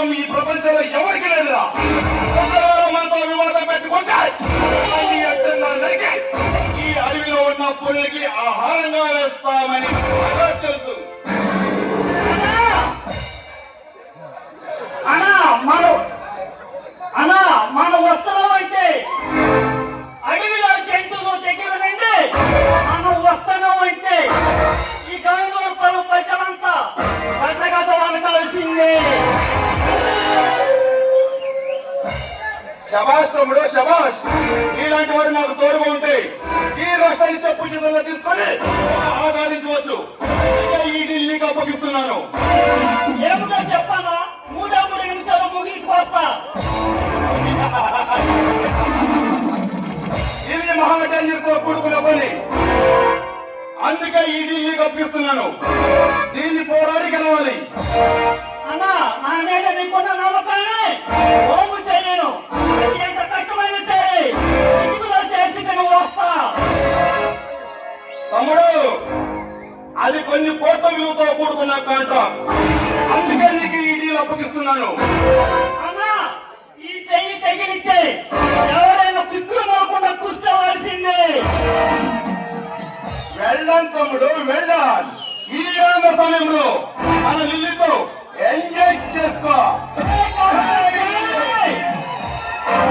ధైర్యం ఈ ప్రపంచంలో ఎవరికి లేదురా. మనతో వివాదం పెట్టుకుంటే ఈ అడవిలో ఉన్న పుల్లికి ఆహారంగా వేస్తామని తెలుసు. మన వస్తున్నాం అంటే అడవిలో జంతువులు దగ్గర నుండి మనం వస్తున్నాం అంటే ఈ గంగూరు పలు ప్రజలంతా ప్రజగదవలసిందే. శబాష్ తమ్ముడు శబాష్. ఇలాంటి వారు నాకు తోడుగా ఉంటే ఈ రాష్ట్రాన్ని చెప్పు చేతుల్లో తీసుకొని ఆదాయించవచ్చు. ఈ ఢిల్లీకి అప్పగిస్తున్నాను. ఏమిటో చెప్పాలా? 3 నిమిషాలు ముగిసి వస్తా. ఇది మహాటంజీతో కూడుకున్న పని, అందుకే ఈ ఢిల్లీకి అప్పగిస్తున్నాను. దీన్ని పోరాడి గెలవాలి. అన్నా, నా మీద నీకున్న నమ్మకాన్ని ఓము చేయను. ఎంత కష్టమైన సరే ఇదిగులో చేసి నువ్వు వస్తా. తమ్ముడు, అది కొన్ని కోట్ల విలువతో కూడుకున్న కాంట్రాక్ట్, అందుకే నీకు ఈ డీల్ అప్పగిస్తున్నాను. అన్నా, ఈ చెయ్యి తగిలితే ఎవరైనా పిక్కులు పోకుండా కూర్చోవలసిందే. వెళ్ళాను తమ్ముడు, వెళ్ళాను. ఈ సమయంలో మన లిల్లీతో ఎంజాయ్ చేసుకో.